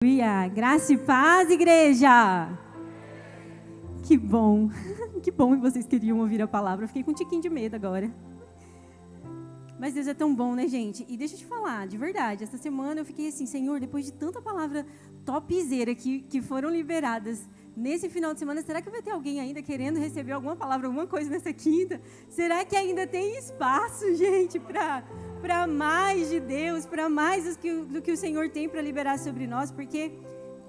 Aleluia! Graça e paz, igreja! Que bom! Que bom que vocês queriam ouvir a palavra. Eu fiquei com um tiquinho de medo agora. Mas Deus é tão bom, né, gente? E deixa eu te falar, de verdade, essa semana eu fiquei assim, Senhor, depois de tanta palavra topzera que foram liberadas nesse final de semana, será que vai ter alguém ainda querendo receber alguma palavra, alguma coisa nessa quinta? Será que ainda tem espaço, gente, para mais de Deus, para mais do que o Senhor tem para liberar sobre nós? Porque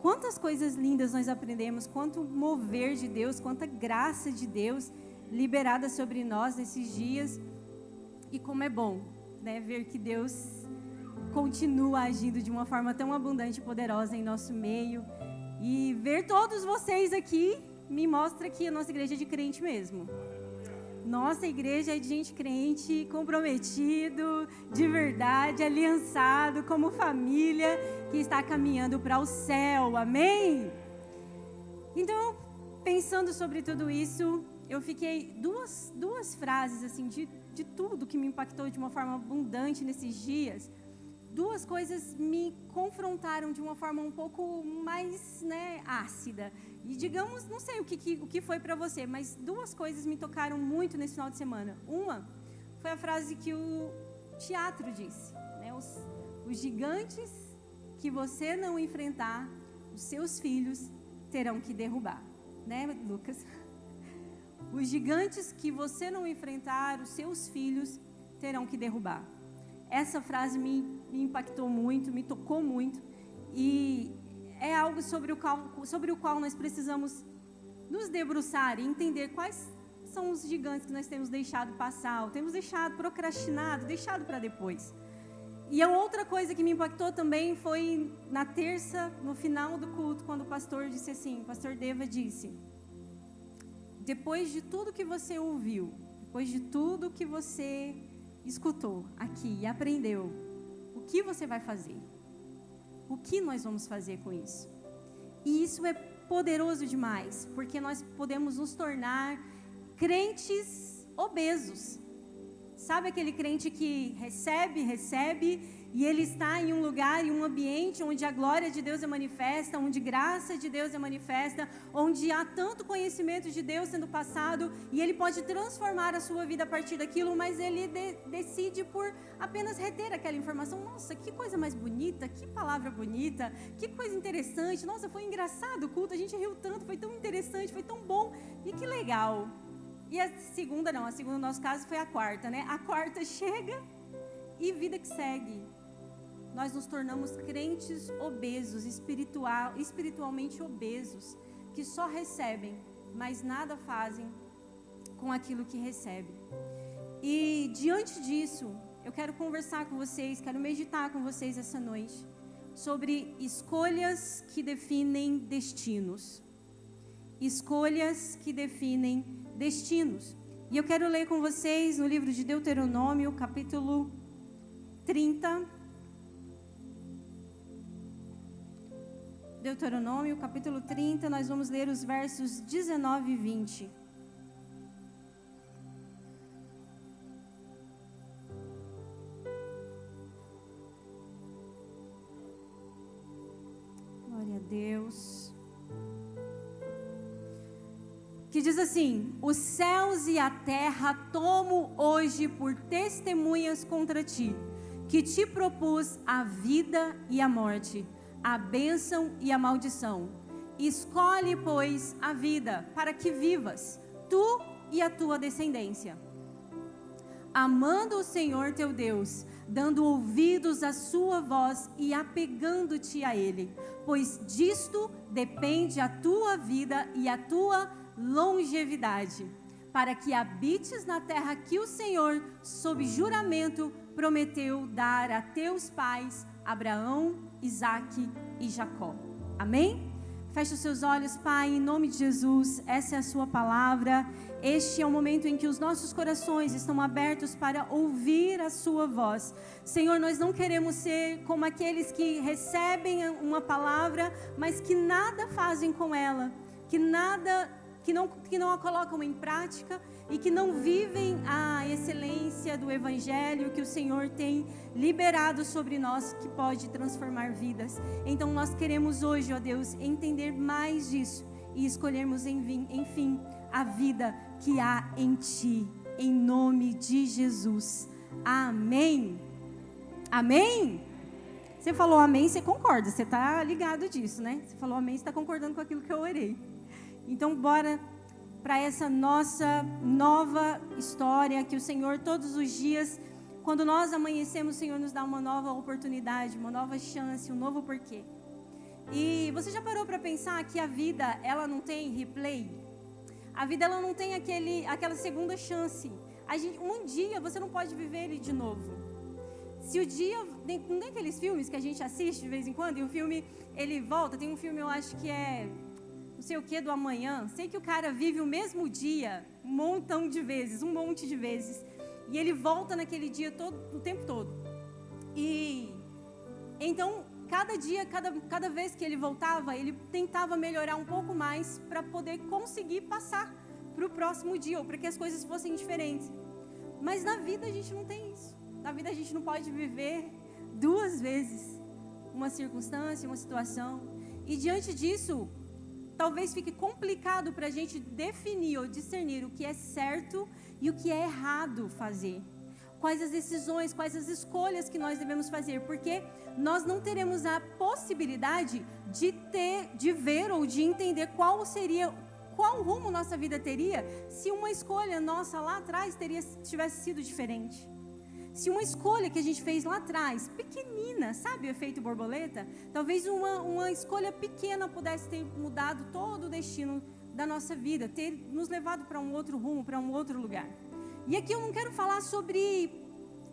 quantas coisas lindas nós aprendemos, quanto mover de Deus, quanta graça de Deus liberada sobre nós nesses dias. E como é bom, né, ver que Deus continua agindo de uma forma tão abundante e poderosa em nosso meio. E ver todos vocês aqui me mostra que a nossa igreja é de crente mesmo. Nossa igreja é de gente crente, comprometido, de verdade, aliançado, como família, que está caminhando para o céu. Amém? Então, pensando sobre tudo isso, eu fiquei duas frases assim de tudo que me impactou de uma forma abundante nesses dias. Duas coisas me confrontaram de uma forma um pouco mais, ácida. E digamos, não sei o que foi para você, mas duas coisas me tocaram muito nesse final de semana. Uma foi a frase que o teatro disse, né? Os gigantes que você não enfrentar, os seus filhos terão que derrubar, né, Lucas? Os gigantes que você não enfrentar, os seus filhos terão que derrubar. Essa frase me impactou muito, me tocou muito, e é algo sobre o qual nós precisamos nos debruçar e entender quais são os gigantes que nós temos deixado passar, ou temos deixado procrastinado, deixado para depois. E a outra coisa que me impactou também foi na terça, no final do culto, quando o pastor disse assim, o pastor Deva disse: depois de tudo que você ouviu, depois de tudo que você escutou aqui e aprendeu, o que você vai fazer? O que nós vamos fazer com isso? E isso é poderoso demais, porque nós podemos nos tornar crentes obesos. Sabe aquele crente que recebe, e ele está em um lugar, em um ambiente onde a glória de Deus é manifesta, onde graça de Deus é manifesta, onde há tanto conhecimento de Deus sendo passado, e ele pode transformar a sua vida a partir daquilo, mas ele decide por apenas reter aquela informação. Nossa, que coisa mais bonita, que palavra bonita, que coisa interessante, nossa, foi engraçado o culto, a gente riu tanto, foi tão interessante, foi tão bom, e que legal. E a segunda no nosso caso foi a quarta, né? A quarta chega e vida que segue. Nós nos tornamos crentes obesos, espiritualmente obesos, que só recebem, mas nada fazem com aquilo que recebem. E diante disso, eu quero conversar com vocês, quero meditar com vocês essa noite sobre escolhas que definem destinos. Escolhas que definem destinos. E eu quero ler com vocês no livro de Deuteronômio, capítulo 30. Deuteronômio, capítulo 30, nós vamos ler os versos 19 e 20. Glória a Deus. Que diz assim: os céus e a terra tomo hoje por testemunhas contra ti, que te propus a vida e a morte, a bênção e a maldição. Escolhe, pois, a vida, para que vivas, tu e a tua descendência, amando o Senhor teu Deus, dando ouvidos à sua voz e apegando-te a Ele, pois disto depende a tua vida e a tua longevidade, para que habites na terra que o Senhor, sob juramento, prometeu dar a teus pais, Abraão, Isaque e Jacó. Amém? Feche os seus olhos, Pai, em nome de Jesus. Essa é a sua palavra. Este é o momento em que os nossos corações estão abertos para ouvir a sua voz. Senhor, nós não queremos ser como aqueles que recebem uma palavra, mas que nada fazem com ela, que nada que não a colocam em prática e que não vivem a excelência do Evangelho que o Senhor tem liberado sobre nós, que pode transformar vidas. Então nós queremos hoje, ó Deus, entender mais disso e escolhermos, enfim, a vida que há em Ti, em nome de Jesus. Amém. Amém? Você falou amém, você concorda, você está ligado disso, né? Você falou amém, você está concordando com aquilo que eu orei. Então, bora para essa nossa nova história, que o Senhor, todos os dias, quando nós amanhecemos, o Senhor nos dá uma nova oportunidade, uma nova chance, um novo porquê. E você já parou para pensar que a vida, ela não tem replay? A vida, ela não tem aquela segunda chance. Um dia você não pode viver ele de novo. Se o dia, não tem aqueles filmes que a gente assiste de vez em quando, e o filme, ele volta, tem um filme, eu acho que é, não sei o que, do amanhã, sei que o cara vive o mesmo dia, um monte de vezes, e ele volta naquele dia o tempo todo. E, então, cada dia, cada vez que ele voltava, ele tentava melhorar um pouco mais, para poder conseguir passar para o próximo dia, ou para que as coisas fossem diferentes. Mas na vida a gente não tem isso. Na vida a gente não pode viver duas vezes uma circunstância, uma situação. E diante disso, talvez fique complicado para a gente definir ou discernir o que é certo e o que é errado fazer. Quais as decisões, quais as escolhas que nós devemos fazer. Porque nós não teremos a possibilidade de ver ou de entender qual rumo nossa vida teria se uma escolha nossa lá atrás tivesse sido diferente. Se uma escolha que a gente fez lá atrás, pequenina, sabe o efeito borboleta? Talvez uma escolha pequena pudesse ter mudado todo o destino da nossa vida, ter nos levado para um outro rumo, para um outro lugar. E aqui eu não quero falar sobre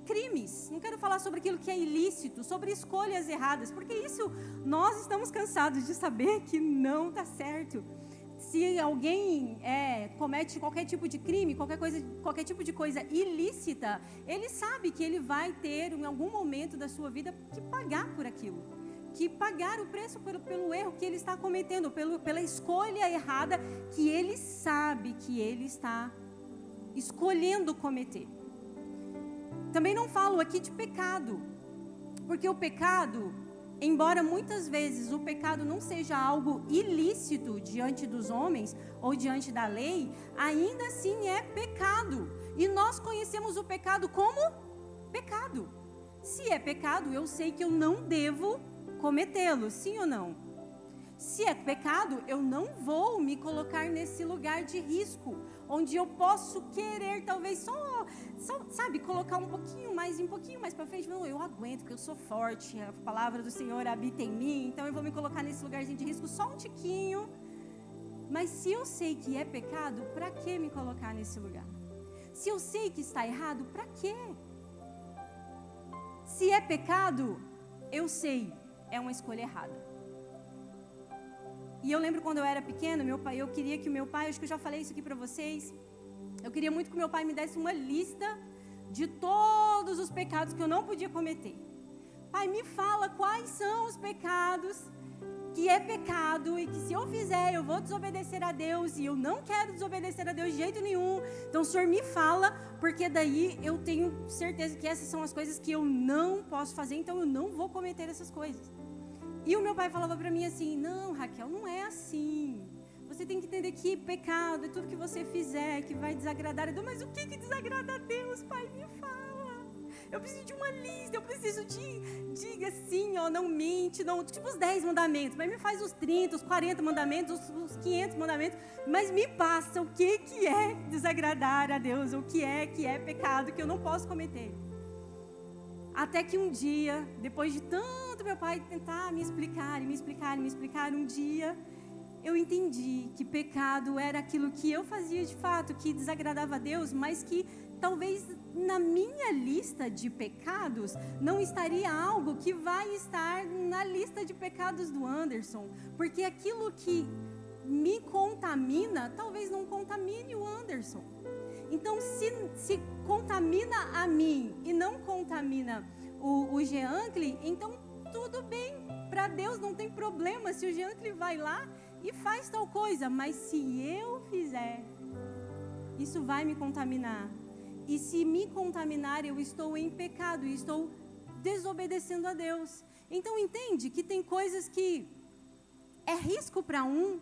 crimes, não quero falar sobre aquilo que é ilícito, sobre escolhas erradas, porque isso nós estamos cansados de saber que não está certo. Se alguém comete qualquer tipo de crime, qualquer tipo de coisa ilícita, ele sabe que ele vai ter, em algum momento da sua vida, que pagar por aquilo. Que pagar o preço pelo erro que ele está cometendo, pela escolha errada que ele sabe que ele está escolhendo cometer. Também não falo aqui de pecado, porque o pecado, embora muitas vezes o pecado não seja algo ilícito diante dos homens ou diante da lei, ainda assim é pecado. E nós conhecemos o pecado como pecado. Se é pecado, eu sei que eu não devo cometê-lo, sim ou não? Se é pecado, eu não vou me colocar nesse lugar de risco, onde eu posso querer talvez só sabe, colocar um pouquinho mais para frente. Não, eu aguento, porque eu sou forte, a palavra do Senhor habita em mim, então eu vou me colocar nesse lugarzinho de risco só um tiquinho. Mas se eu sei que é pecado, para que me colocar nesse lugar? Se eu sei que está errado, para quê? Se é pecado, eu sei, é uma escolha errada. E eu lembro quando eu era pequena, eu queria que o meu pai, acho que eu já falei isso aqui para vocês, eu queria muito que o meu pai me desse uma lista de todos os pecados que eu não podia cometer. Pai, me fala quais são os pecados que é pecado e que se eu fizer eu vou desobedecer a Deus e eu não quero desobedecer a Deus de jeito nenhum. Então o Senhor me fala, porque daí eu tenho certeza que essas são as coisas que eu não posso fazer, então eu não vou cometer essas coisas. E o meu pai falava para mim assim, não, Raquel, não é assim. Você tem que entender que pecado é tudo que você fizer que vai desagradar a Deus. Mas o que desagrada a Deus, pai? Me fala. Eu preciso de uma lista, eu preciso diga sim, ó, não mente, não, tipo os 10 mandamentos. Mas me faz os 30, os 40 mandamentos, os 500 mandamentos. Mas me passa o que é desagradar a Deus, o que é pecado que eu não posso cometer. Até que um dia, depois de tanto meu pai tentar me explicar, um dia eu entendi que pecado era aquilo que eu fazia de fato, que desagradava a Deus, mas que talvez na minha lista de pecados não estaria algo que vai estar na lista de pecados do Anderson, porque aquilo que me contamina, talvez não contamine o Anderson. Então, se contamina a mim e não contamina o Jean-Claude, então tudo bem. Para Deus não tem problema se o Jean-Claude vai lá e faz tal coisa, mas se eu fizer, isso vai me contaminar. E se me contaminar, eu estou em pecado, e estou desobedecendo a Deus. Então entende que tem coisas que é risco para um,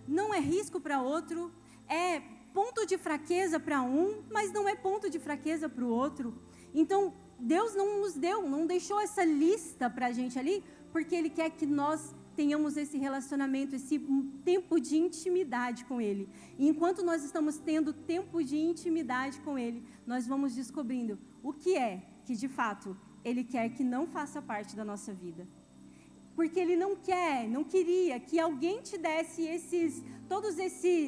não é risco para outro, é ponto de fraqueza para um, mas não é ponto de fraqueza para o outro. Então Deus não deixou essa lista para a gente ali, porque Ele quer que nós tenhamos esse relacionamento, esse tempo de intimidade com Ele. E enquanto nós estamos tendo tempo de intimidade com Ele, nós vamos descobrindo o que é que, de fato, Ele quer que não faça parte da nossa vida. Porque Ele não queria que alguém te desse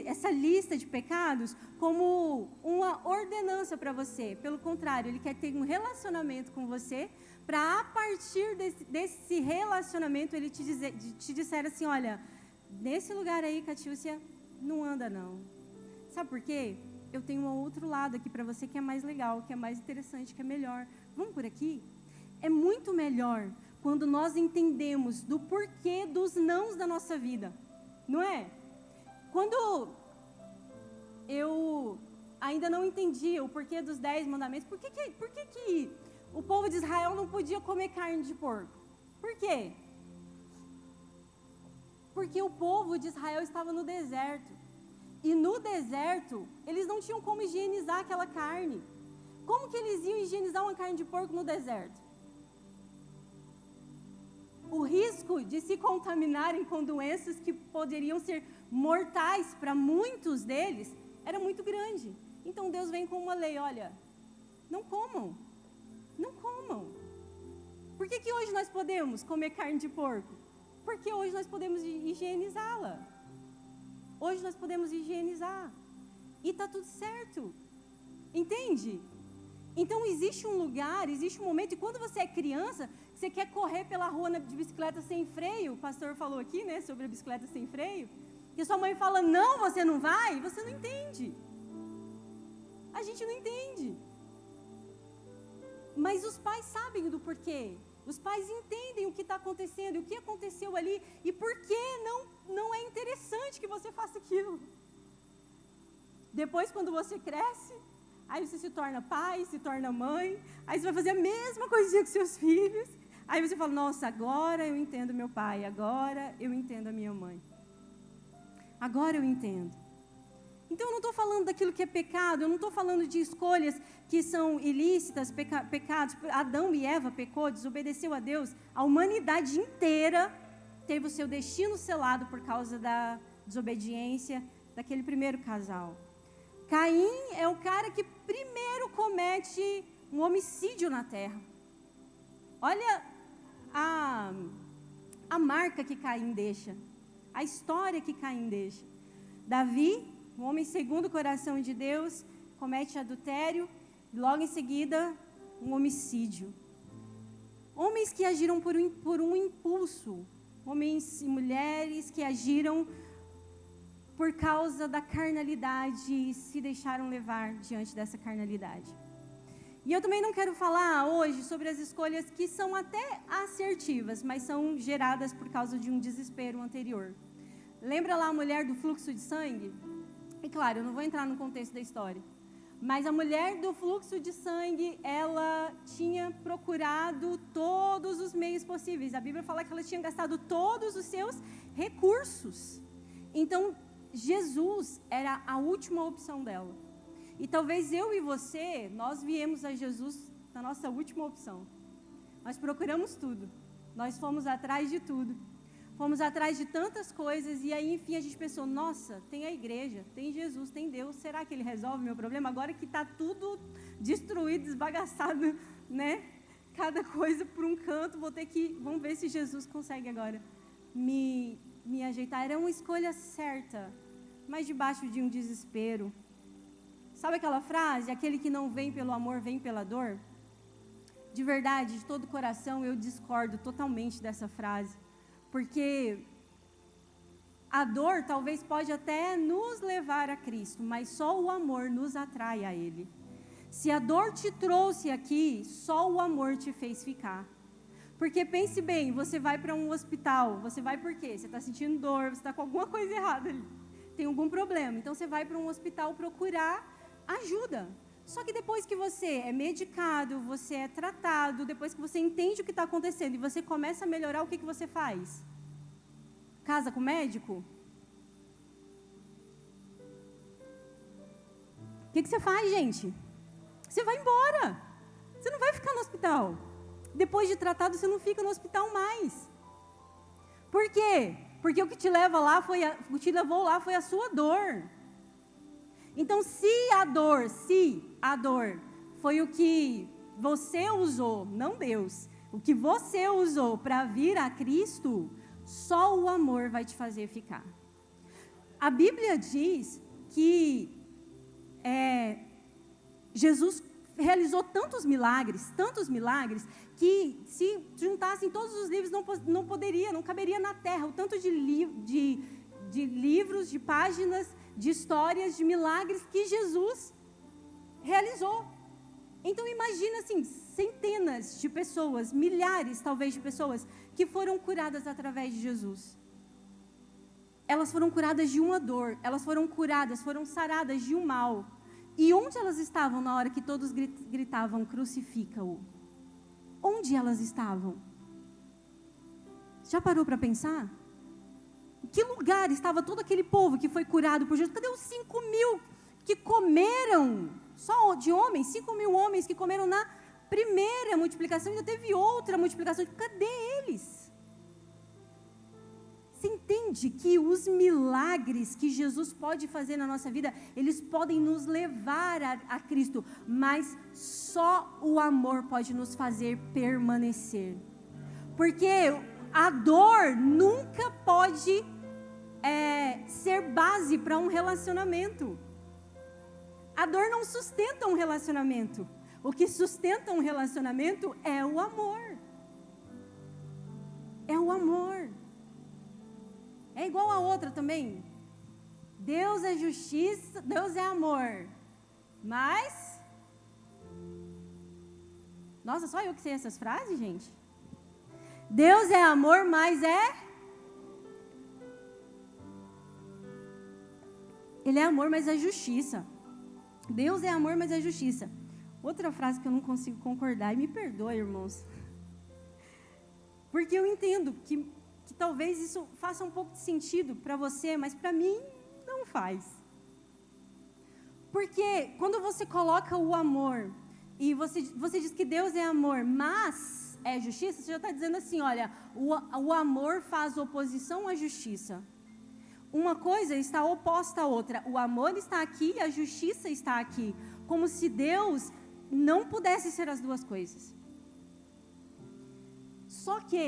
essa lista de pecados como uma ordenança para você. Pelo contrário, Ele quer ter um relacionamento com você, para a partir desse relacionamento Ele te disser assim, olha, nesse lugar aí, Catiúcia, não anda não. Sabe por quê? Eu tenho um outro lado aqui para você que é mais legal, que é mais interessante, que é melhor. Vamos por aqui? É muito melhor quando nós entendemos do porquê dos nãos da nossa vida, não é? Quando eu ainda não entendia o porquê dos 10 mandamentos, por que o povo de Israel não podia comer carne de porco? Por quê? Porque o povo de Israel estava no deserto. E no deserto, eles não tinham como higienizar aquela carne. Como que eles iam higienizar uma carne de porco no deserto? O risco de se contaminarem com doenças que poderiam ser mortais para muitos deles era muito grande. Então Deus vem com uma lei, olha, não comam. Não comam. Por que hoje nós podemos comer carne de porco? Porque hoje nós podemos higienizá-la. Hoje nós podemos higienizar. E está tudo certo. Entende? Então existe um lugar, existe um momento, e quando você é criança, você quer correr pela rua de bicicleta sem freio, o pastor falou aqui, né, sobre a bicicleta sem freio, e sua mãe fala, não, você não vai, você não entende. A gente não entende. Mas os pais sabem do porquê. Os pais entendem o que está acontecendo, o que aconteceu ali, e por que não é interessante que você faça aquilo. Depois, quando você cresce, aí você se torna pai, se torna mãe, aí você vai fazer a mesma coisinha com seus filhos, aí você fala, nossa, agora eu entendo meu pai, agora eu entendo a minha mãe. Agora eu entendo. Então, eu não estou falando daquilo que é pecado, eu não estou falando de escolhas que são ilícitas, pecados. Adão e Eva pecou, desobedeceu a Deus. A humanidade inteira teve o seu destino selado por causa da desobediência daquele primeiro casal. Caim é o cara que primeiro comete um homicídio na terra. Olha a marca que Caim deixa, a história que Caim deixa. Davi, um homem segundo o coração de Deus, comete adultério, e logo em seguida, um homicídio. Homens que agiram por um impulso, homens e mulheres que agiram por causa da carnalidade e se deixaram levar diante dessa carnalidade. E eu também não quero falar hoje sobre as escolhas que são até assertivas, mas são geradas por causa de um desespero anterior. Lembra lá a mulher do fluxo de sangue? E claro, eu não vou entrar no contexto da história, mas a mulher do fluxo de sangue, ela tinha procurado todos os meios possíveis. A Bíblia fala que ela tinha gastado todos os seus recursos. Então, Jesus era a última opção dela. E talvez eu e você, nós viemos a Jesus na nossa última opção. Nós procuramos tudo, nós fomos atrás de tudo. Fomos atrás de tantas coisas e aí, enfim, a gente pensou, nossa, tem a igreja, tem Jesus, tem Deus, será que Ele resolve o meu problema? Agora que está tudo destruído, desbagaçado, né? Cada coisa por um canto, vamos ver se Jesus consegue agora me ajeitar. Era uma escolha certa, mas debaixo de um desespero. Sabe aquela frase, aquele que não vem pelo amor, vem pela dor? De verdade, de todo o coração, eu discordo totalmente dessa frase. Porque a dor talvez pode até nos levar a Cristo, mas só o amor nos atrai a Ele. Se a dor te trouxe aqui, só o amor te fez ficar. Porque pense bem, você vai para um hospital, você vai por quê? Você está sentindo dor, você está com alguma coisa errada ali, tem algum problema. Então você vai para um hospital procurar ajuda. Só que depois que você é medicado, você é tratado, depois que você entende o que está acontecendo e você começa a melhorar, o que você faz? Casa com o médico? O que você faz, gente? Você vai embora. Você não vai ficar no hospital. Depois de tratado, você não fica no hospital mais. Por quê? Porque o que te levou lá foi a sua dor. Então, se a dor foi o que você usou, não Deus, o que você usou para vir a Cristo, só o amor vai te fazer ficar. A Bíblia diz que Jesus realizou tantos milagres, que se juntassem todos os livros não caberia na terra, o tanto de livros, de páginas, de histórias, de milagres que Jesus realizou. Então imagina assim, centenas de pessoas, milhares talvez de pessoas, que foram curadas através de Jesus. Elas foram curadas de uma dor, elas foram saradas de um mal. E onde elas estavam na hora que todos gritavam, crucifica-o? Onde elas estavam? Já parou para pensar? Em que lugar estava todo aquele povo que foi curado por Jesus? Cadê os 5.000 que comeram, só de homens, 5.000 homens que comeram na primeira multiplicação, ainda teve outra multiplicação, cadê eles? Você entende que os milagres que Jesus pode fazer na nossa vida, eles podem nos levar a Cristo, mas só o amor pode nos fazer permanecer. Porque a dor nunca pode ser base para um relacionamento. A dor não sustenta um relacionamento. O que sustenta um relacionamento é o amor. É o amor. É igual a outra também. Deus é justiça, Deus é amor. Mas... Nossa, só eu que sei essas frases, gente? Deus é amor, mas Ele é amor, mas é justiça. Deus é amor, mas é justiça. Outra frase que eu não consigo concordar, e me perdoe, irmãos. Porque eu entendo que talvez isso faça um pouco de sentido para você, mas para mim não faz. Porque quando você coloca o amor, e você diz que Deus é amor, mas é justiça, você já está dizendo assim, olha, o amor faz oposição à justiça. Uma coisa está oposta à outra. O amor está aqui e a justiça está aqui. Como se Deus não pudesse ser as duas coisas. Só que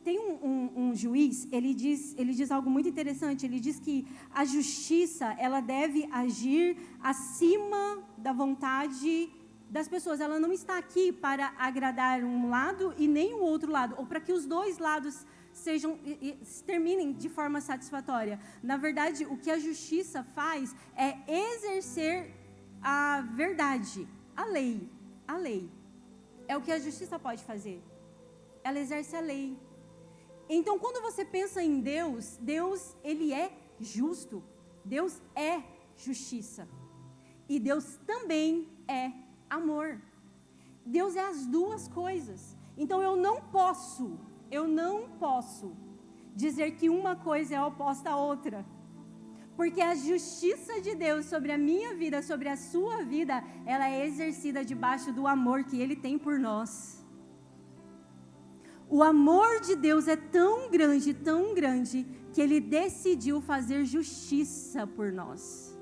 tem um juiz, ele diz algo muito interessante. Ele diz que a justiça, ela deve agir acima da vontade das pessoas. Ela não está aqui para agradar um lado e nem o outro lado, ou para que os dois lados terminem de forma satisfatória. Na verdade, o que a justiça faz é exercer a verdade, a lei. A lei é o que a justiça pode fazer. Ela exerce a lei. Então, quando você pensa em Deus, Ele é justo. Deus é justiça. E Deus também é amor. Deus é as duas coisas. Então, eu não posso dizer que uma coisa é oposta à outra. Porque a justiça de Deus sobre a minha vida, sobre a sua vida, ela é exercida debaixo do amor que Ele tem por nós. O amor de Deus é tão grande, que Ele decidiu fazer justiça por nós.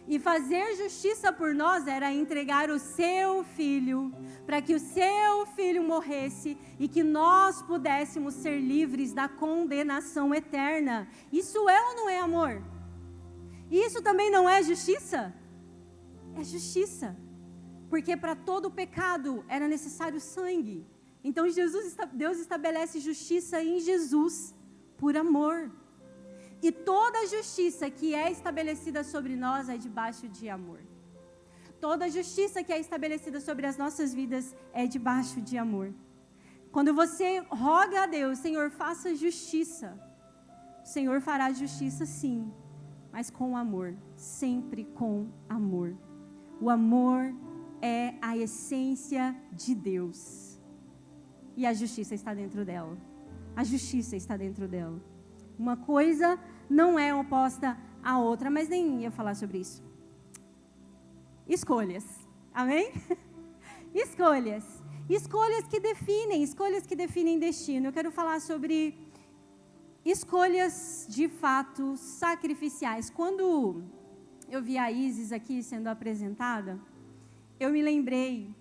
E fazer justiça por nós era entregar o seu Filho, para que o seu Filho morresse e que nós pudéssemos ser livres da condenação eterna. Isso é ou não é amor? Isso também não é justiça? É justiça. Porque para todo pecado era necessário sangue. Então Deus estabelece justiça em Jesus por amor. E toda a justiça que é estabelecida sobre nós é debaixo de amor. Toda justiça que é estabelecida sobre as nossas vidas é debaixo de amor. Quando você roga a Deus, Senhor, faça justiça, o Senhor fará justiça sim, mas com amor, sempre com amor. O amor é a essência de Deus. E a justiça está dentro dela. A justiça está dentro dela. Uma coisa não é oposta à outra, mas nem ia falar sobre isso. Escolhas. Amém? Escolhas. Escolhas que definem destino. Eu quero falar sobre escolhas de fato sacrificiais. Quando eu vi a Isis aqui sendo apresentada, eu me lembrei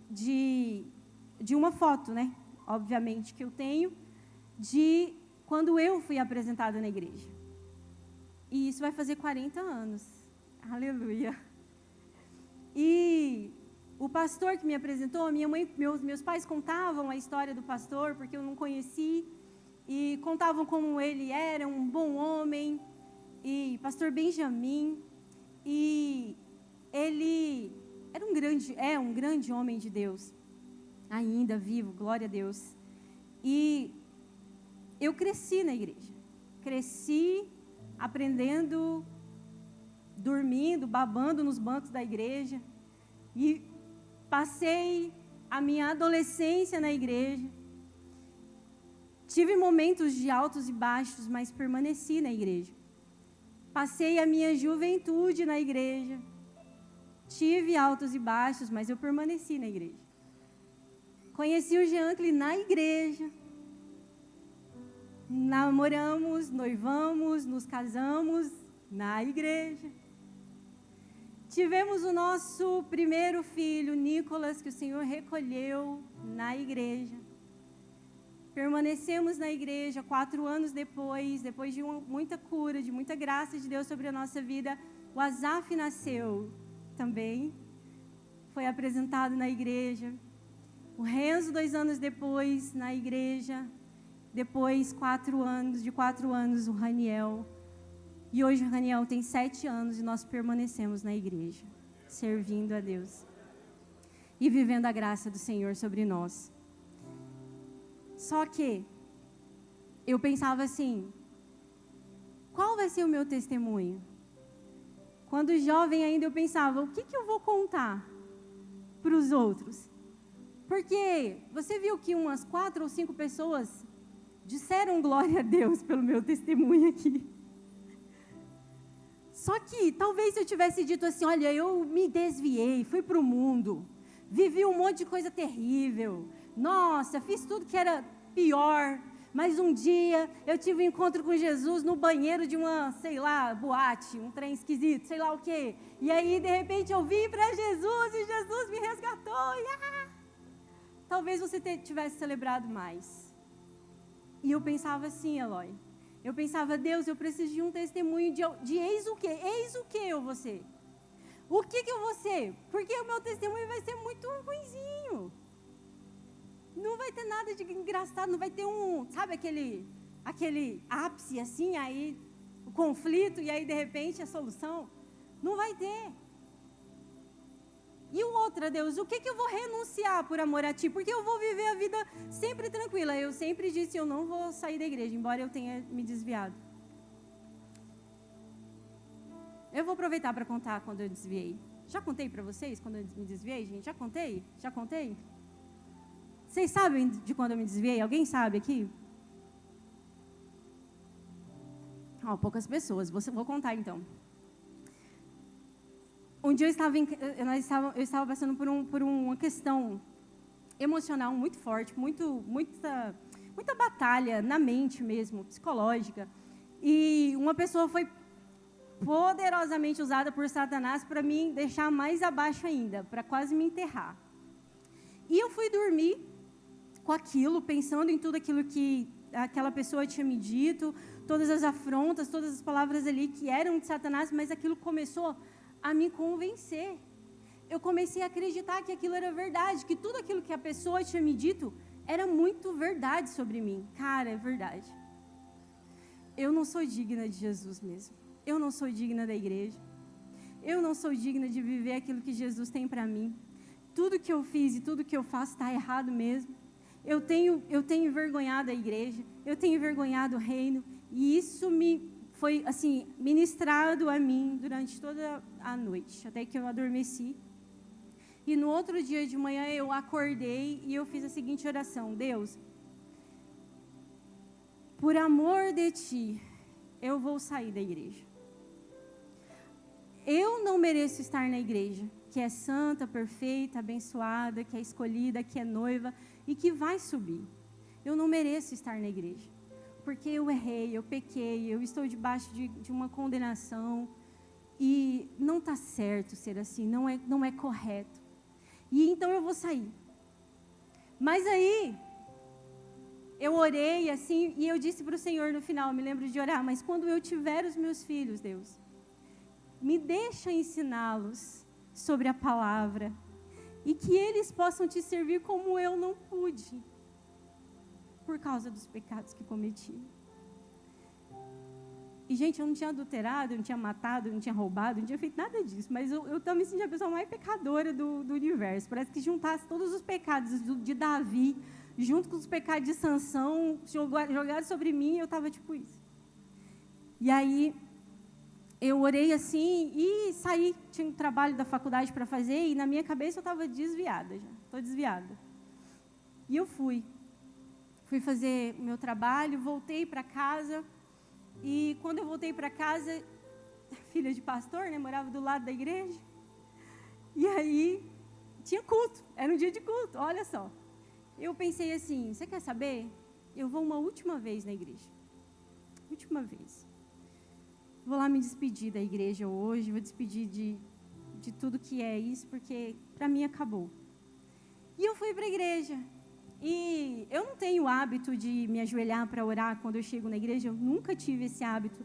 de uma foto, né? Obviamente que eu tenho, de quando eu fui apresentada na igreja. E isso vai fazer 40 anos. Aleluia. E o pastor que me apresentou, minha mãe, meus pais contavam a história do pastor, porque eu não conheci, e contavam como ele era um bom homem, e pastor Benjamin, e ele era um grande homem de Deus, ainda vivo, glória a Deus. E eu cresci na igreja, cresci aprendendo, dormindo, babando nos bancos da igreja, e passei a minha adolescência na igreja, tive momentos de altos e baixos, mas permaneci na igreja. Passei a minha juventude na igreja, tive altos e baixos, mas eu permaneci na igreja. Conheci o Jean-Claude na igreja, namoramos, noivamos, nos casamos na igreja. Tivemos o nosso primeiro filho, Nicolas, que o Senhor recolheu na igreja. Permanecemos na igreja 4 anos depois de muita cura, de muita graça de Deus sobre a nossa vida. O Azaf nasceu também, foi apresentado na igreja. O Renzo, 2 anos depois, na igreja. Depois, 4 anos, o Raniel. E hoje o Raniel tem 7 anos e nós permanecemos na igreja, servindo a Deus e vivendo a graça do Senhor sobre nós. Só que eu pensava assim, qual vai ser o meu testemunho? Quando jovem ainda eu pensava, o que eu vou contar para os outros? Porque você viu que umas 4 ou 5 pessoas disseram glória a Deus pelo meu testemunho aqui. Só que talvez se eu tivesse dito assim, olha, eu me desviei, fui para o mundo, vivi um monte de coisa terrível, nossa, fiz tudo que era pior, mas um dia eu tive um encontro com Jesus no banheiro de uma, sei lá, boate, um trem esquisito, sei lá o quê. E aí, de repente, eu vim para Jesus e Jesus me resgatou. Talvez você tivesse celebrado mais. E eu pensava assim, Eloy, eu pensava, Deus, eu preciso de um testemunho de eis o quê? Eis o quê eu vou ser? O que eu vou ser? Porque o meu testemunho vai ser muito ruinzinho. Não vai ter nada de engraçado, não vai ter sabe aquele ápice assim, aí o conflito e aí de repente a solução? Não vai ter. E o outro, Deus, o que eu vou renunciar por amor a Ti? Porque eu vou viver a vida sempre tranquila. Eu sempre disse, eu não vou sair da igreja, embora eu tenha me desviado. Eu vou aproveitar para contar quando eu desviei. Já contei para vocês quando eu me desviei, gente? Já contei? Já contei? Vocês sabem de quando eu me desviei? Alguém sabe aqui? Poucas pessoas. Vou contar então. Um dia eu estava passando por uma questão emocional muito forte, muita batalha na mente mesmo, psicológica. E uma pessoa foi poderosamente usada por Satanás para me deixar mais abaixo ainda, para quase me enterrar. E eu fui dormir com aquilo, pensando em tudo aquilo que aquela pessoa tinha me dito, todas as afrontas, todas as palavras ali que eram de Satanás, mas aquilo começou a me convencer. Eu comecei a acreditar que aquilo era verdade, que tudo aquilo que a pessoa tinha me dito era muito verdade sobre mim. Cara, é verdade. Eu não sou digna de Jesus mesmo. Eu não sou digna da igreja. Eu não sou digna de viver aquilo que Jesus tem para mim. Tudo que eu fiz e tudo que eu faço está errado mesmo. Eu tenho envergonhado a igreja, eu tenho envergonhado o reino, e isso me foi assim ministrado a mim durante toda a noite, até que eu adormeci. E no outro dia de manhã eu acordei e eu fiz a seguinte oração: Deus, por amor de Ti, eu vou sair da igreja. Eu não mereço estar na igreja, que é santa, perfeita, abençoada, que é escolhida, que é noiva e que vai subir. Eu não mereço estar na igreja, porque eu errei, eu pequei, eu estou debaixo de uma condenação e não está certo ser assim, não é correto. E então eu vou sair. Mas aí, eu orei assim e eu disse para o Senhor no final, me lembro de orar, mas quando eu tiver os meus filhos, Deus, me deixa ensiná-los sobre a palavra e que eles possam Te servir como eu não pude, por causa dos pecados que cometi. E, gente, eu não tinha adulterado, eu não tinha matado, eu não tinha roubado, eu não tinha feito nada disso, mas eu também me senti a pessoa mais pecadora do universo. Parece que juntasse todos os pecados de Davi, junto com os pecados de Sansão, jogaram sobre mim, eu estava tipo isso. E aí, eu orei assim e saí, tinha um trabalho da faculdade para fazer, e na minha cabeça eu estava desviada já, estou desviada. E eu fui fazer o meu trabalho, voltei para casa, e quando eu voltei para casa, filha de pastor, né, morava do lado da igreja, e aí tinha culto, era um dia de culto, olha só. Eu pensei assim, você quer saber? Eu vou uma última vez na igreja, última vez. Vou lá me despedir da igreja hoje, vou despedir de tudo que é isso, porque para mim acabou. E eu fui para a igreja. E eu não tenho o hábito de me ajoelhar para orar quando eu chego na igreja, eu nunca tive esse hábito.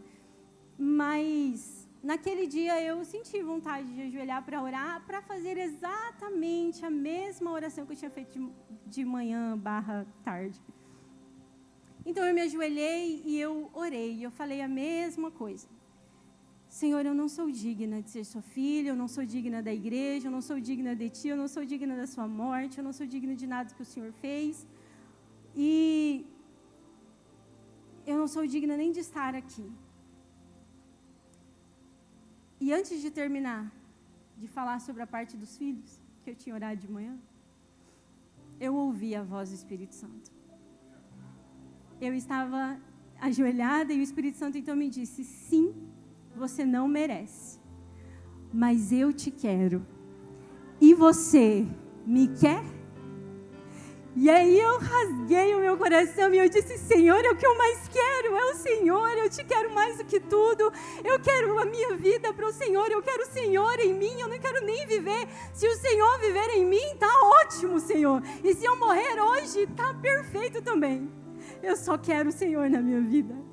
Mas naquele dia eu senti vontade de ajoelhar para orar, para fazer exatamente a mesma oração que eu tinha feito de manhã / tarde. Então eu me ajoelhei e eu orei, e eu falei a mesma coisa. Senhor, eu não sou digna de ser sua filha, eu não sou digna da igreja, eu não sou digna de Ti, eu não sou digna da sua morte, eu não sou digna de nada que o Senhor fez. E eu não sou digna nem de estar aqui. E antes de terminar, de falar sobre a parte dos filhos, que eu tinha orado de manhã, eu ouvi a voz do Espírito Santo. Eu estava ajoelhada e o Espírito Santo então me disse, sim, você não merece, mas eu te quero. E você me quer? E aí eu rasguei o meu coração e eu disse, Senhor, é o que eu mais quero, é o Senhor, eu te quero mais do que tudo, eu quero a minha vida para o Senhor, eu quero o Senhor em mim, eu não quero nem viver, se o Senhor viver em mim, está ótimo, Senhor, e se eu morrer hoje, está perfeito também, eu só quero o Senhor na minha vida.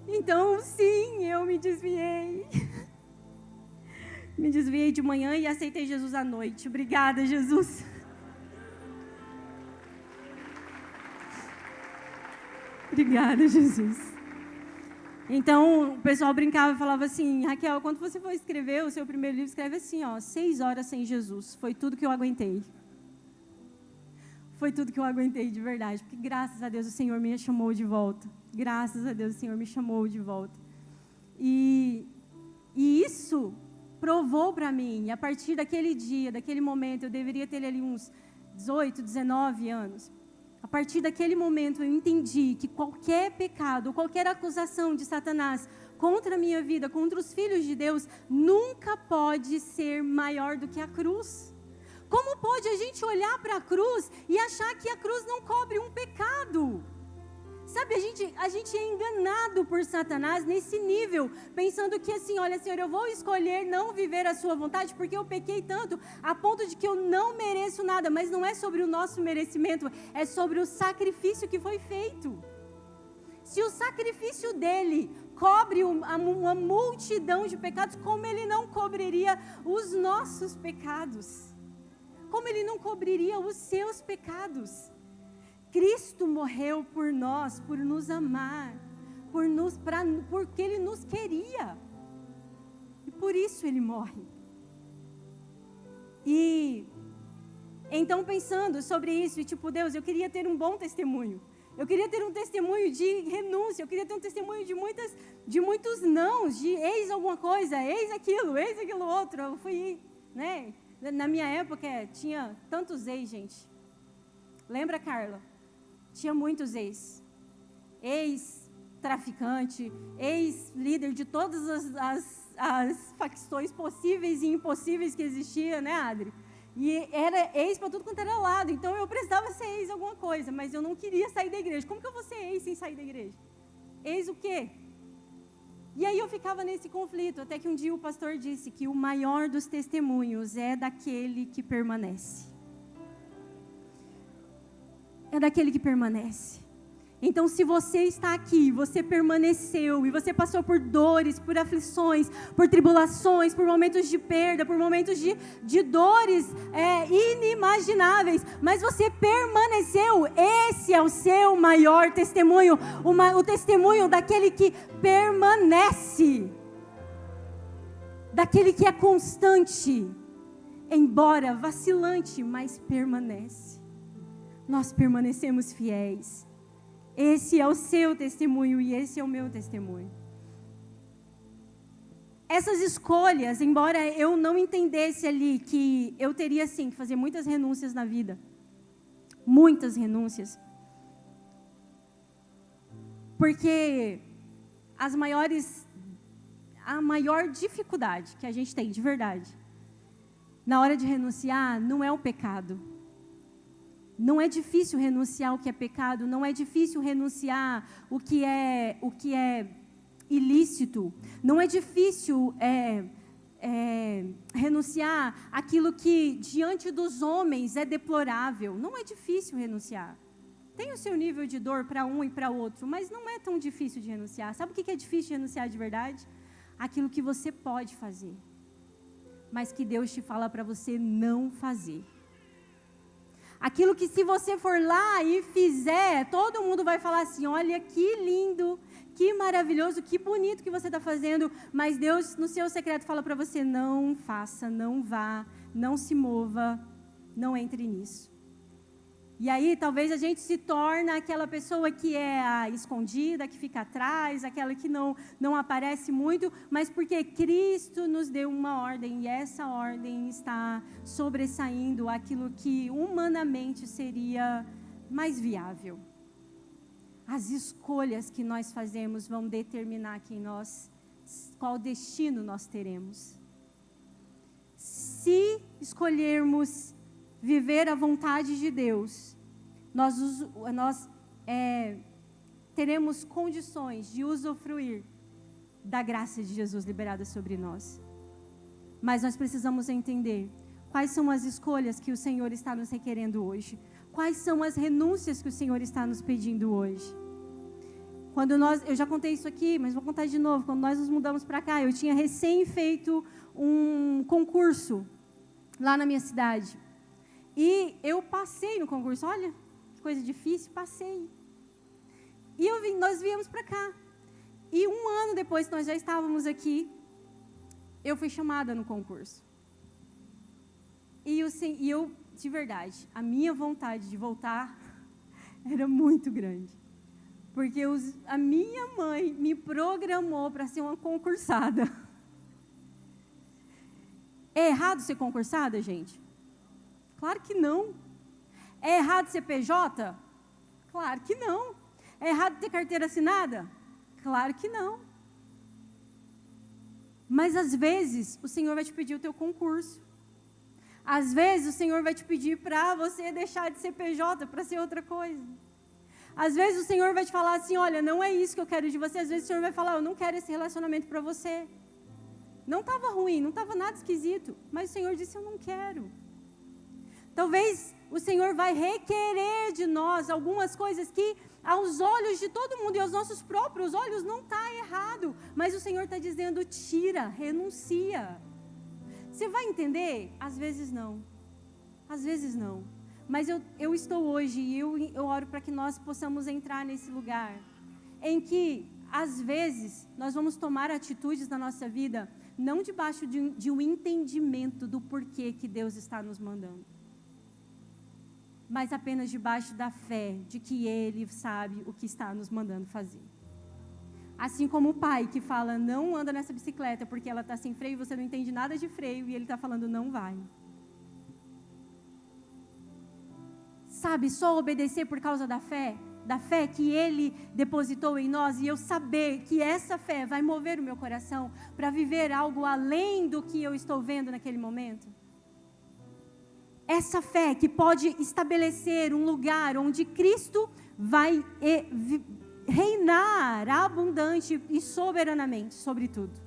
Então, sim, eu me desviei. Me desviei de manhã e aceitei Jesus à noite. Obrigada, Jesus. Obrigada, Jesus. Então, o pessoal brincava e falava assim, Raquel, quando você for escrever o seu primeiro livro, escreve assim, 6 horas sem Jesus. Foi tudo que eu aguentei. Foi tudo que eu aguentei de verdade, porque graças a Deus o Senhor me chamou de volta. Graças a Deus o Senhor me chamou de volta. E isso provou para mim, e a partir daquele dia, daquele momento, eu deveria ter ali uns 18, 19 anos. A partir daquele momento eu entendi que qualquer pecado, qualquer acusação de Satanás contra a minha vida, contra os filhos de Deus, nunca pode ser maior do que a cruz. Como pode a gente olhar para a cruz e achar que a cruz não cobre um pecado? Sabe, a gente é enganado por Satanás nesse nível, pensando que assim, olha, Senhor, eu vou escolher não viver a sua vontade, porque eu pequei tanto, a ponto de que eu não mereço nada, mas não é sobre o nosso merecimento, é sobre o sacrifício que foi feito. Se o sacrifício dele cobre uma multidão de pecados, como ele não cobriria os nossos pecados? Como ele não cobriria os seus pecados? Cristo morreu por nós, por nos amar, porque Ele nos queria. por isso ele morre. E então, pensando sobre isso, e tipo, Deus, eu queria ter um bom testemunho. Eu queria ter um testemunho de renúncia, eu queria ter um testemunho de muitos nãos, de eis alguma coisa, eis aquilo outro. Eu fui, né? Na minha época, tinha tantos ex, gente. Lembra, Carla? Tinha muitos ex. Ex-traficante, ex-líder de todas as facções possíveis e impossíveis que existiam, né, Adri? E era ex para tudo quanto era lado. Então, eu precisava ser ex alguma coisa, mas eu não queria sair da igreja. Como que eu vou ser ex sem sair da igreja? Ex o quê? E aí eu ficava nesse conflito, até que um dia o pastor disse que o maior dos testemunhos é daquele que permanece. É daquele que permanece. Então, se você está aqui, você permaneceu, e você passou por dores, por aflições, por tribulações, por momentos de perda, por momentos de dores inimagináveis, mas você permaneceu, esse é o seu maior testemunho, o testemunho daquele que permanece, daquele que é constante, embora vacilante, mas permanece. Nós permanecemos fiéis. Esse é o seu testemunho e esse é o meu testemunho. Essas escolhas, embora eu não entendesse ali que eu teria sim que fazer muitas renúncias na vida, muitas renúncias, porque a maior dificuldade que a gente tem de verdade, na hora de renunciar, não é o pecado. Não é difícil renunciar o que é pecado, não é difícil renunciar o que é ilícito, não é difícil renunciar aquilo que diante dos homens é deplorável, não é difícil renunciar. Tem o seu nível de dor para um e para outro, mas não é tão difícil de renunciar. Sabe o que é difícil de renunciar de verdade? Aquilo que você pode fazer, mas que Deus te fala para você não fazer. Aquilo que se você for lá e fizer, todo mundo vai falar assim, olha que lindo, que maravilhoso, que bonito que você está fazendo, mas Deus no seu secreto fala para você, não faça, não vá, não se mova, não entre nisso. E aí talvez a gente se torna aquela pessoa que é a escondida, que fica atrás, aquela que não aparece muito, mas porque Cristo nos deu uma ordem e essa ordem está sobressaindo aquilo que humanamente seria mais viável. As escolhas que nós fazemos vão determinar qual destino nós teremos. Se escolhermos viver a vontade de Deus, nós teremos condições de usufruir da graça de Jesus liberada sobre nós. Mas nós precisamos entender quais são as escolhas que o Senhor está nos requerendo hoje. Quais são as renúncias que o Senhor está nos pedindo hoje. Eu já contei isso aqui, mas vou contar de novo. Quando nós nos mudamos para cá, eu tinha recém feito um concurso lá na minha cidade. E eu passei no concurso, olha, que coisa difícil, passei. E nós viemos para cá. E um ano depois que nós já estávamos aqui, eu fui chamada no concurso. E eu, de verdade, a minha vontade de voltar era muito grande. Porque a minha mãe me programou para ser uma concursada. É errado ser concursada, gente? Claro que não. É errado ser PJ? Claro que não. É errado ter carteira assinada? Claro que não. Mas às vezes o Senhor vai te pedir o teu concurso. Às vezes o Senhor vai te pedir para você deixar de ser PJ para ser outra coisa. Às vezes o Senhor vai te falar assim, olha, não é isso que eu quero de você. Às vezes o Senhor vai falar, eu não quero esse relacionamento para você. Não estava ruim, não estava nada esquisito, mas o Senhor disse, eu não quero. Talvez o Senhor vai requerer de nós algumas coisas que aos olhos de todo mundo e aos nossos próprios olhos não está errado, mas o Senhor está dizendo, tira, renuncia. Você vai entender? Às vezes não. Às vezes não. Mas eu estou hoje e eu oro para que nós possamos entrar nesse lugar em que, às vezes, nós vamos tomar atitudes na nossa vida não debaixo de um entendimento do porquê que Deus está nos mandando, mas apenas debaixo da fé de que Ele sabe o que está nos mandando fazer. Assim como o pai que fala, não anda nessa bicicleta porque ela está sem freio e você não entende nada de freio, e ele está falando, não vai. Sabe, só obedecer por causa da fé que Ele depositou em nós, e eu saber que essa fé vai mover o meu coração para viver algo além do que eu estou vendo naquele momento. Essa fé que pode estabelecer um lugar onde Cristo vai reinar abundante e soberanamente sobre tudo.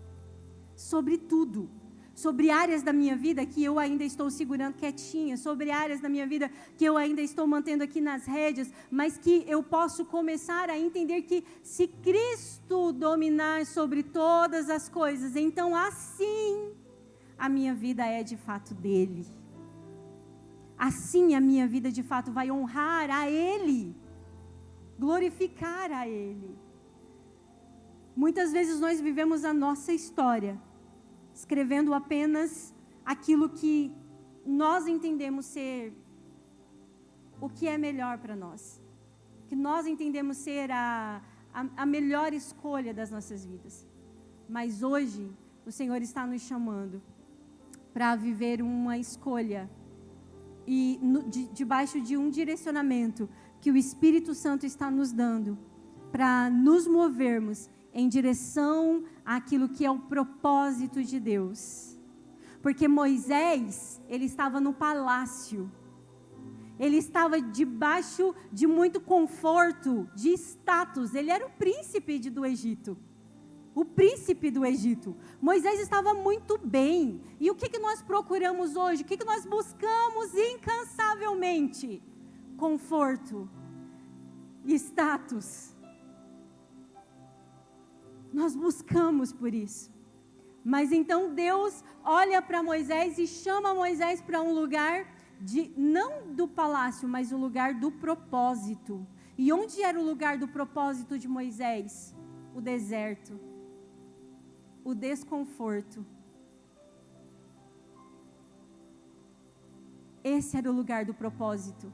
Sobre tudo. Sobre áreas da minha vida que eu ainda estou segurando quietinha, sobre áreas da minha vida que eu ainda estou mantendo aqui nas rédeas, mas que eu posso começar a entender que se Cristo dominar sobre todas as coisas, então assim a minha vida é de fato dele. Assim a minha vida de fato vai honrar a Ele, glorificar a Ele. Muitas vezes nós vivemos a nossa história, escrevendo apenas aquilo que nós entendemos ser o que é melhor para nós, que nós entendemos ser a melhor escolha das nossas vidas. Mas hoje o Senhor está nos chamando para viver uma escolha e debaixo de um direcionamento que o Espírito Santo está nos dando para nos movermos em direção àquilo que é o propósito de Deus. Porque Moisés, ele estava no palácio, ele estava debaixo de muito conforto, de status, ele era o príncipe do Egito. O príncipe do Egito. Moisés estava muito bem. E o que nós procuramos hoje? O que nós buscamos incansavelmente? Conforto, status. Nós buscamos por isso. Mas então Deus olha para Moisés e chama Moisés para um lugar não do palácio, mas o lugar do propósito. E onde era o lugar do propósito de Moisés? O deserto. O desconforto. Esse era o lugar do propósito.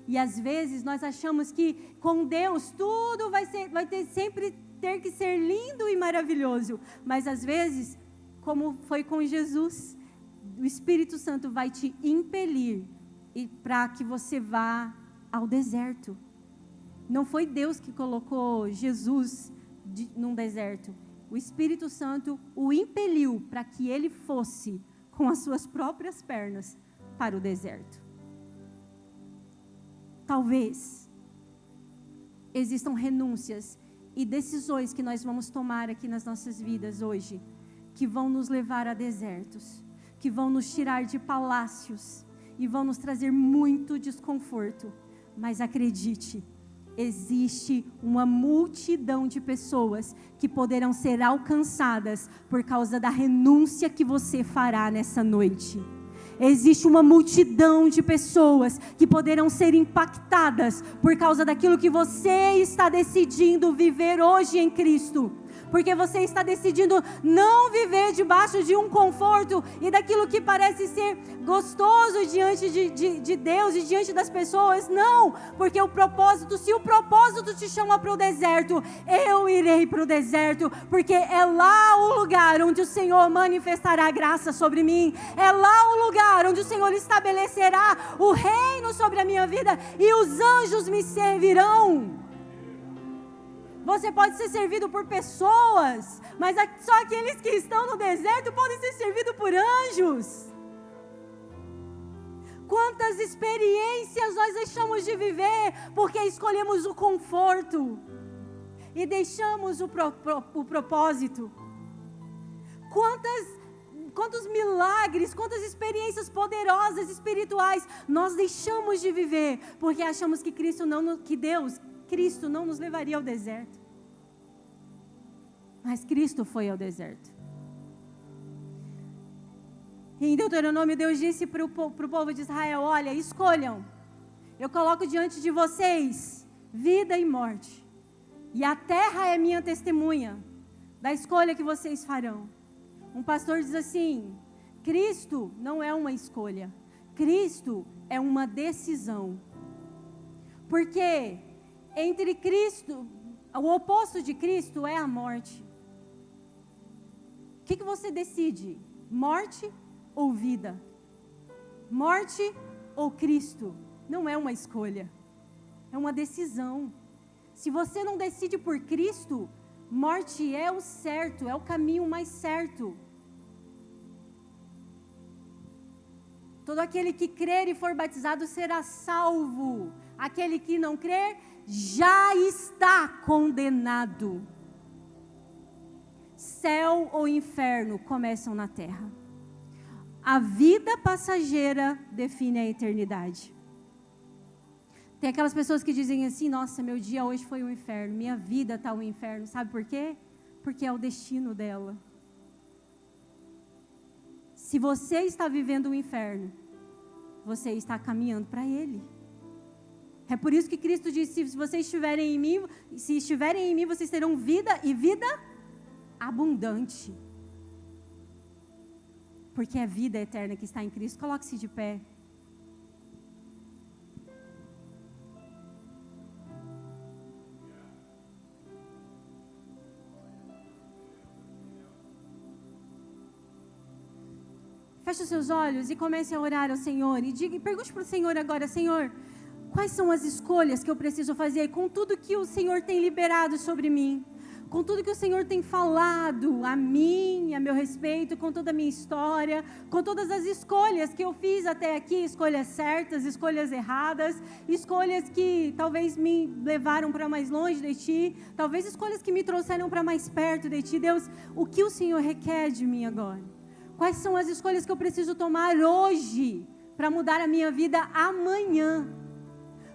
E às vezes nós achamos que com Deus tudo vai sempre ter que ser lindo e maravilhoso. Mas às vezes, como foi com Jesus, o Espírito Santo vai te impelir para que você vá ao deserto. Não foi Deus que colocou Jesus num deserto. O Espírito Santo o impeliu para que ele fosse com as suas próprias pernas para o deserto. Talvez existam renúncias e decisões que nós vamos tomar aqui nas nossas vidas hoje, que vão nos levar a desertos, que vão nos tirar de palácios e vão nos trazer muito desconforto. Mas acredite, existe uma multidão de pessoas que poderão ser alcançadas por causa da renúncia que você fará nessa noite. Existe uma multidão de pessoas que poderão ser impactadas por causa daquilo que você está decidindo viver hoje em Cristo. Porque você está decidindo não viver debaixo de um conforto e daquilo que parece ser gostoso diante de Deus e diante das pessoas. Não, porque se o propósito te chama para o deserto, eu irei para o deserto, porque é lá o lugar onde o Senhor manifestará graça sobre mim, é lá o lugar onde o Senhor estabelecerá o reino sobre a minha vida e os anjos me servirão. Você pode ser servido por pessoas, mas só aqueles que estão no deserto podem ser servidos por anjos. Quantas experiências nós deixamos de viver porque escolhemos o conforto e deixamos o propósito. Quantos milagres, quantas experiências poderosas espirituais nós deixamos de viver porque achamos que Cristo não nos levaria ao deserto. Mas Cristo foi ao deserto. Em Deuteronômio, Deus disse para o povo de Israel: olha, escolham. Eu coloco diante de vocês vida e morte. E a terra é minha testemunha da escolha que vocês farão. Um pastor diz assim: Cristo não é uma escolha, Cristo é uma decisão. Porque entre Cristo, o oposto de Cristo é a morte. O que você decide? Morte ou vida? Morte ou Cristo? Não é uma escolha, é uma decisão. Se você não decide por Cristo, morte é o certo, é o caminho mais certo. Todo aquele que crer e for batizado será salvo. Aquele que não crer já está condenado. Céu ou inferno começam na terra. A vida passageira define a eternidade. Tem aquelas pessoas que dizem assim: nossa, meu dia hoje foi um inferno, minha vida está um inferno. Sabe por quê? Porque é o destino dela. Se você está vivendo um inferno, você está caminhando para ele. É por isso que Cristo disse: se vocês estiverem em mim, vocês terão vida e vida abundante. Porque é a vida eterna que está em Cristo. Coloque-se de pé. Feche os seus olhos e comece a orar ao Senhor. E pergunte para o Senhor agora: Senhor, quais são as escolhas que eu preciso fazer com tudo que o Senhor tem liberado sobre mim? Com tudo que o Senhor tem falado a mim, a meu respeito, com toda a minha história, com todas as escolhas que eu fiz até aqui, escolhas certas, escolhas erradas, escolhas que talvez me levaram para mais longe de Ti, talvez escolhas que me trouxeram para mais perto de Ti. Deus, o que o Senhor requer de mim agora? Quais são as escolhas que eu preciso tomar hoje para mudar a minha vida amanhã?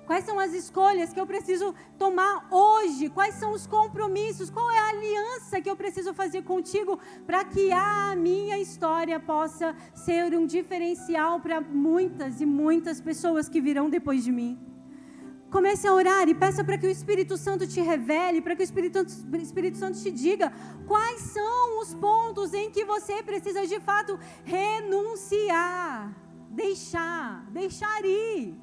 Quais são as escolhas que eu preciso tomar hoje? Quais são os compromissos? Qual é a aliança que eu preciso fazer contigo para que a minha história possa ser um diferencial para muitas e muitas pessoas que virão depois de mim? Comece a orar e peça para que o Espírito Santo te revele, para que o Espírito Santo te diga quais são os pontos em que você precisa de fato renunciar, deixar ir.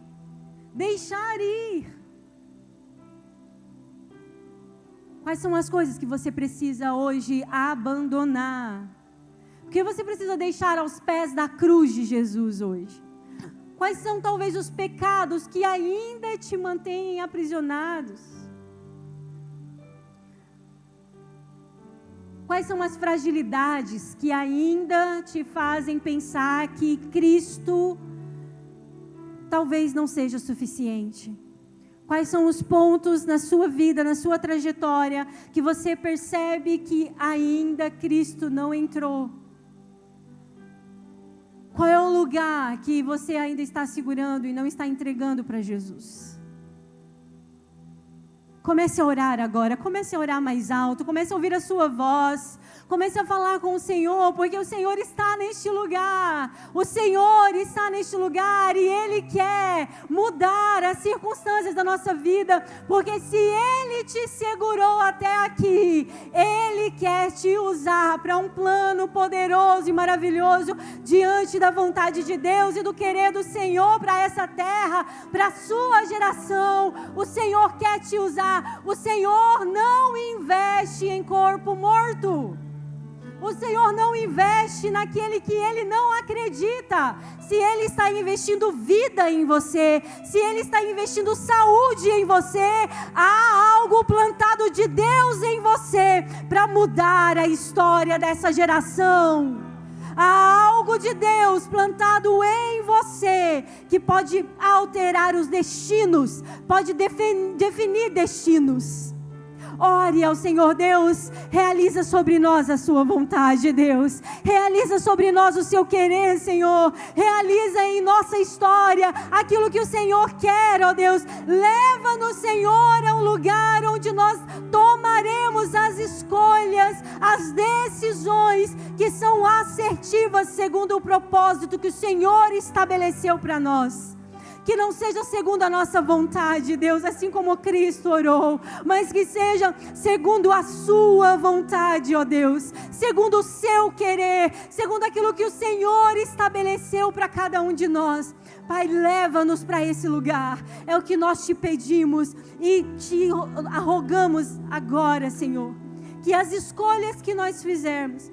Quais são as coisas que você precisa hoje abandonar? O que você precisa deixar aos pés da cruz de Jesus hoje? Quais são talvez os pecados que ainda te mantêm aprisionados? Quais são as fragilidades que ainda te fazem pensar que Cristo talvez não seja o suficiente? Quais são os pontos na sua vida, na sua trajetória, que você percebe que ainda Cristo não entrou? Qual é o lugar que você ainda está segurando e não está entregando para Jesus? Comece a orar agora, comece a orar mais alto, comece a ouvir a sua voz, comece a falar com o Senhor, porque o Senhor está neste lugar, o Senhor está neste lugar e Ele quer mudar as circunstâncias da nossa vida, porque se Ele te segurou até aqui, Ele quer te usar para um plano poderoso e maravilhoso diante da vontade de Deus e do querer do Senhor para essa terra, para a sua geração. O Senhor quer te usar. O Senhor não investe em corpo morto. O Senhor não investe naquele que Ele não acredita. Se Ele está investindo vida em você, se Ele está investindo saúde em você, há algo plantado de Deus em você para mudar a história dessa geração. Há algo de Deus plantado em você que pode alterar os destinos, pode definir destinos. Ore ao Senhor. Deus, realiza sobre nós a sua vontade, Deus. Realiza sobre nós o seu querer, Senhor. Realiza em nossa história aquilo que o Senhor quer, ó Deus. Leva-nos, Senhor, a um lugar onde nós tomaremos as escolhas, as decisões que são assertivas segundo o propósito que o Senhor estabeleceu para nós. Que não seja segundo a nossa vontade, Deus, assim como Cristo orou, mas que seja segundo a sua vontade, ó Deus, segundo o seu querer, segundo aquilo que o Senhor estabeleceu para cada um de nós. Pai, leva-nos para esse lugar, é o que nós te pedimos e te rogamos agora, Senhor, que as escolhas que nós fizermos,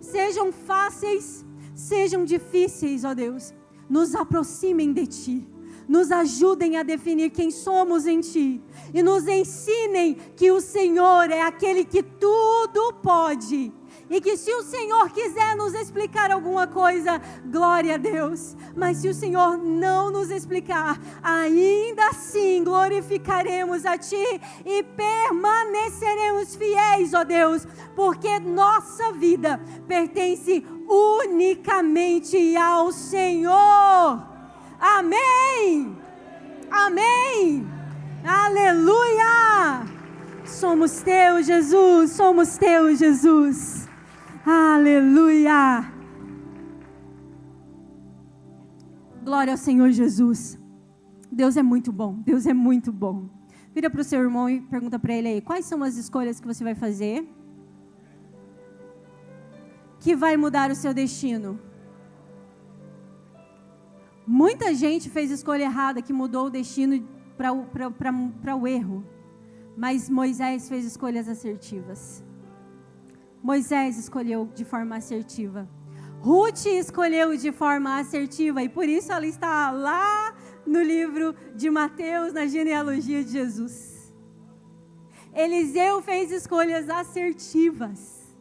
sejam fáceis, sejam difíceis, ó Deus, nos aproximem de Ti, nos ajudem a definir quem somos em Ti, e nos ensinem que o Senhor é aquele que tudo pode, e que se o Senhor quiser nos explicar alguma coisa, glória a Deus, mas se o Senhor não nos explicar, ainda assim glorificaremos a Ti e permaneceremos fiéis, ó Deus, porque nossa vida pertence unicamente ao Senhor. Amém, amém, aleluia, somos Teus, Jesus, somos Teus, Jesus. Aleluia! Glória ao Senhor Jesus. Deus é muito bom, Deus é muito bom. Vira para o seu irmão e pergunta para ele aí, quais são as escolhas que você vai fazer que vai mudar o seu destino? Muita gente fez escolha errada que mudou o destino para o erro, mas Moisés fez escolhas assertivas. Moisés escolheu de forma assertiva. Ruth escolheu de forma assertiva e por isso ela está lá no livro de Mateus, na genealogia de Jesus. Eliseu fez escolhas assertivas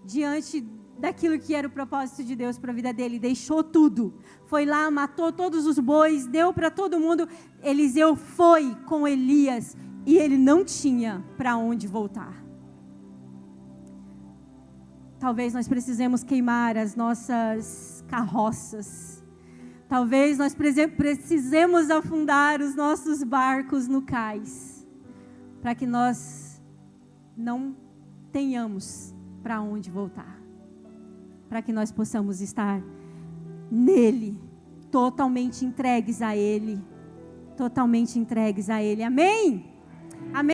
diante daquilo que era o propósito de Deus para a vida dele. Deixou tudo. Foi lá, matou todos os bois, deu para todo mundo. Eliseu foi com Elias e ele não tinha para onde voltar. Talvez nós precisemos queimar as nossas carroças. Talvez nós precisemos afundar os nossos barcos no cais, para que nós não tenhamos para onde voltar. Para que nós possamos estar nele, totalmente entregues a Ele. Totalmente entregues a Ele. Amém?